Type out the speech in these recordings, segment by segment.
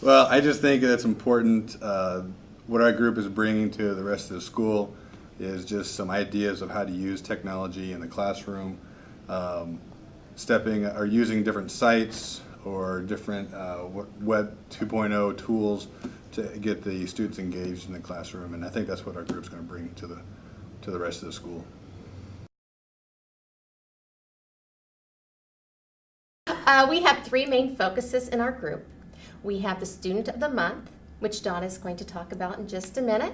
Well, I just think that's important. What our group is bringing to the rest of the school is just some ideas of how to use technology in the classroom, stepping or using different sites or different Web 2.0 tools to get the students engaged in the classroom, and I think that's what our group's going to bring to the rest of the school. We have three main focuses in our group. We have the Student of the Month, which Donna is going to talk about in just a minute.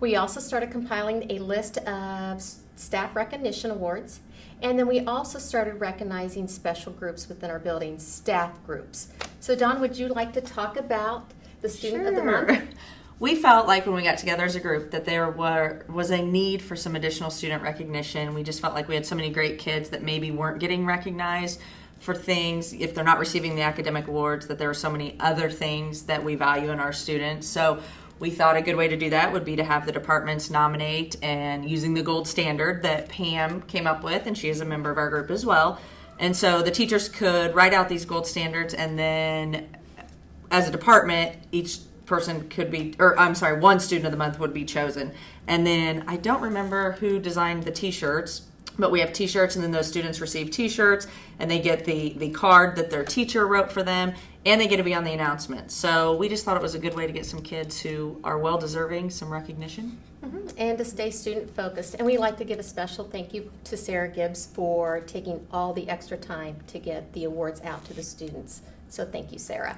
We also started compiling a list of staff recognition awards, and then we also started recognizing special groups within our building, staff groups. So Dawn, would you like to talk about the Student of the Month? We felt like when we got together as a group that there was a need for some additional student recognition. We just felt like we had so many great kids that maybe weren't getting recognized for things, if they're not receiving the academic awards, that there are so many other things that we value in our students. So we thought a good way to do that would be to have the departments nominate, and using the gold standard that Pam came up with, and she is a member of our group as well. And so the teachers could write out these gold standards, and then as a department, each person could be, or I'm sorry, one student of the month would be chosen. And then I don't remember who designed the t-shirts, but we have t-shirts, and then those students receive t-shirts, and they get the card that their teacher wrote for them, and they get to be on the announcement. So we just thought it was a good way to get some kids who are well deserving some recognition. And to stay student focused. And we'd like to give a special thank you to Sarah Gibbs for taking all the extra time to get the awards out to the students. So thank you, Sarah.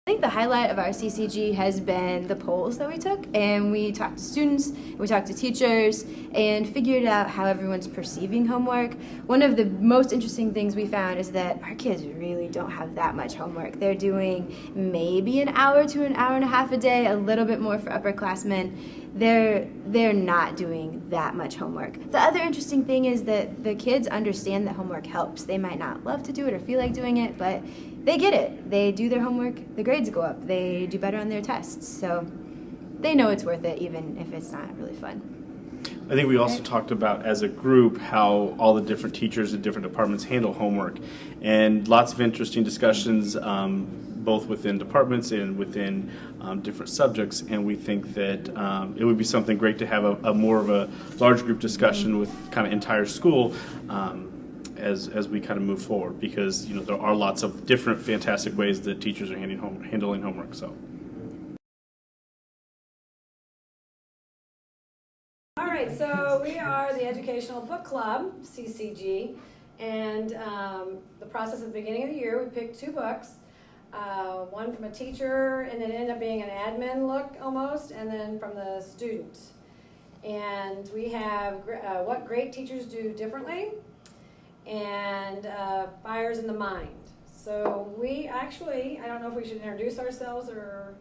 I think the highlight of our CCG has been the polls that we took, and we talked to students, we talked to teachers, and figured out how everyone's perceiving homework. One of the most interesting things we found is that our kids really don't have that much homework. They're doing maybe an hour to an hour and a half a day, a little bit more for upperclassmen. They're not doing that much homework. The other interesting thing is that the kids understand that homework helps. They might not love to do it or feel like doing it, but they get it. They do their homework, the grades go up, they do better on their tests. So they know it's worth it even if it's not really fun. I think we also talked about as a group how all the different teachers in different departments handle homework, and lots of interesting discussions both within departments and within different subjects, and we think that it would be something great to have a more of a large group discussion with kind of entire school as we kind of move forward, because there are lots of different fantastic ways that teachers are handling homework. So. All right, so we are the Educational Book Club, CCG, and the process at the beginning of the year, we picked two books, one from a teacher, and it ended up being an admin look almost, and then from the student. And we have What Great Teachers Do Differently, and Fires in the Mind. So we actually, I don't know if we should introduce ourselves, or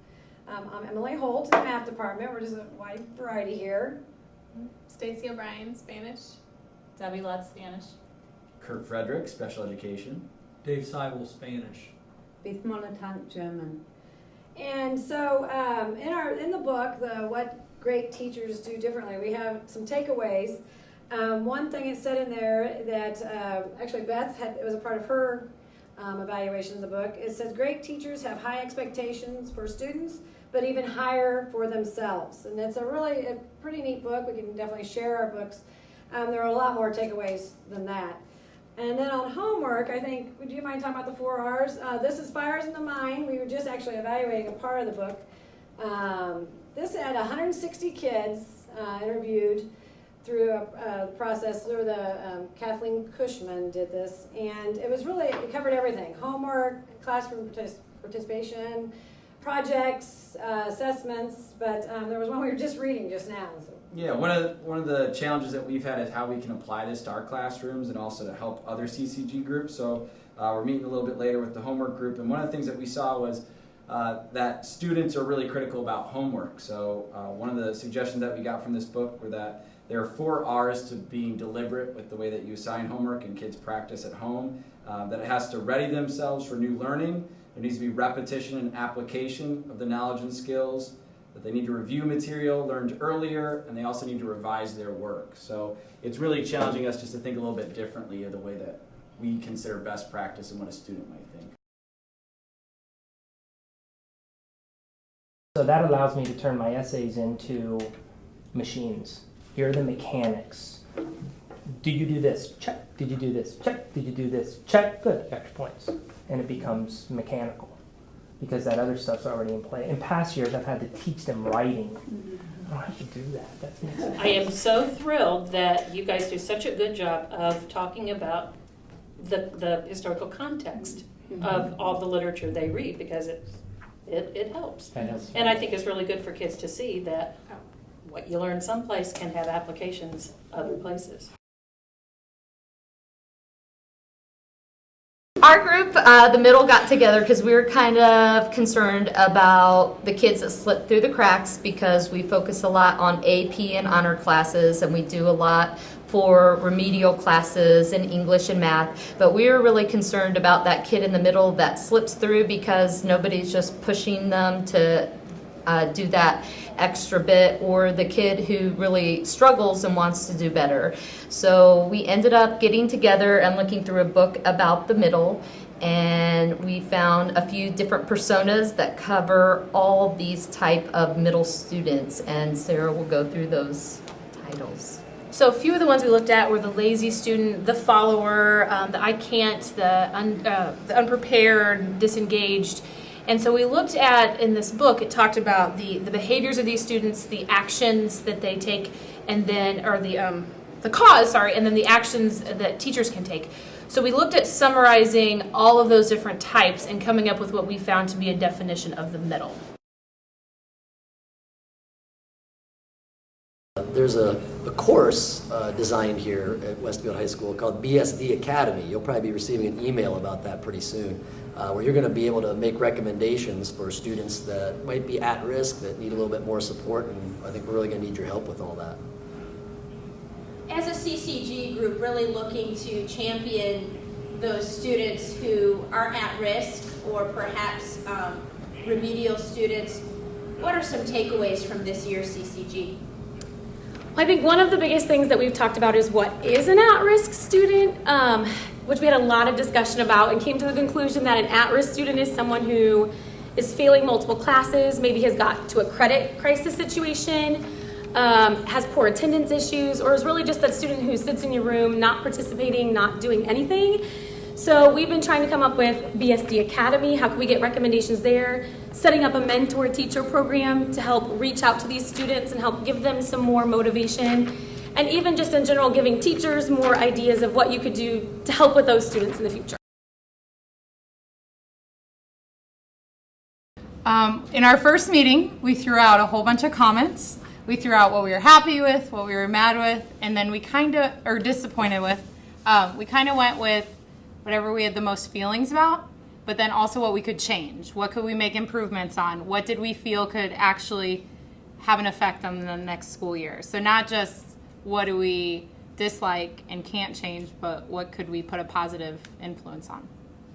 I'm Emily Holt, Math Department. We're just a wide variety here. Stacy O'Brien, Spanish. Debbie Lutz, Spanish. Kurt Frederick, Special Education. Dave Seibel, Spanish. Beth Molitank, German. And so in the book, the What Great Teachers Do Differently, we have some takeaways. One thing it said in there that actually Beth it was a part of her evaluation of the book. It says great teachers have high expectations for students, but even higher for themselves. And it's a pretty neat book. We can definitely share our books. There are a lot more takeaways than that. And then on homework, I think, would you mind talking about the 4 R's? This is Fires in the Mind. We were just actually evaluating a part of the book. This had 160 kids interviewed through a process through the Kathleen Cushman did this, and it covered everything: homework, classroom participation, projects, assessments. But there was one we were just reading just now. So. Yeah, one of the challenges that we've had is how we can apply this to our classrooms and also to help other CCG groups. So we're meeting a little bit later with the homework group, and one of the things that we saw was that students are really critical about homework. So one of the suggestions that we got from this book were that there are 4 R's to being deliberate with the way that you assign homework and kids practice at home. That it has to ready themselves for new learning. There needs to be repetition and application of the knowledge and skills. That they need to review material learned earlier, and they also need to revise their work. So it's really challenging us just to think a little bit differently of the way that we consider best practice and what a student might think. So that allows me to turn my essays into machines. Here are the mechanics. Do you do this? Check. Did you do this? Check. Did you do this? Check. Good. You got your points. And it becomes mechanical because that other stuff's already in play. In past years, I've had to teach them writing. I don't have to do that. That makes sense. I am so thrilled that you guys do such a good job of talking about the historical context of all the literature they read, because it helps. And I think it's really good for kids to see that what you learn someplace can have applications other places. Our group, the middle, got together because we were kind of concerned about the kids that slip through the cracks, because we focus a lot on AP and honor classes, and we do a lot for remedial classes in English and math. But we were really concerned about that kid in the middle that slips through because nobody's just pushing them to do that extra bit, or the kid who really struggles and wants to do better. So we ended up getting together and looking through a book about the middle, and we found a few different personas that cover all these type of middle students, and Sarah will go through those titles. So a few of the ones we looked at were the lazy student, the follower, the I can't, the unprepared, disengaged. And so we looked at, in this book, it talked about the behaviors of these students, the actions that they take, and then, or the cause, sorry, and then the actions that teachers can take. So we looked at summarizing all of those different types and coming up with what we found to be a definition of the middle. There's a course designed here at Westfield High School called BSD Academy. You'll probably be receiving an email about that pretty soon, where you're going to be able to make recommendations for students that might be at risk, that need a little bit more support, and I think we're really going to need your help with all that. As a CCG group, really looking to champion those students who are at risk, or perhaps remedial students, what are some takeaways from this year's CCG? I think one of the biggest things that we've talked about is what is an at-risk student, which we had a lot of discussion about, and came to the conclusion that an at-risk student is someone who is failing multiple classes, maybe has got to a credit crisis situation, has poor attendance issues, or is really just that student who sits in your room, not participating, not doing anything. So we've been trying to come up with BSD Academy. How can we get recommendations there? Setting up a mentor-teacher program to help reach out to these students and help give them some more motivation. And even just in general, giving teachers more ideas of what you could do to help with those students in the future. In our first meeting, we threw out a whole bunch of comments. We threw out what we were happy with, what we were mad with, and then we or disappointed with. We kind of went with whatever we had the most feelings about, but then also what we could change. What could we make improvements on? What did we feel could actually have an effect on the next school year? So not just what do we dislike and can't change, but what could we put a positive influence on?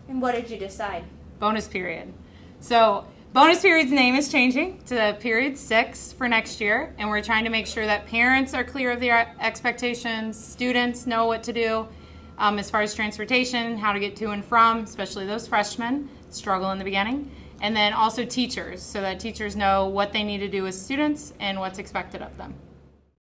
And what did you decide? Bonus period. So bonus period's name is changing to period 6 for next year, and we're trying to make sure that parents are clear of their expectations, students know what to do, as far as transportation, how to get to and from, especially those freshmen struggle in the beginning, and then also teachers, so that teachers know what they need to do as students and what's expected of them.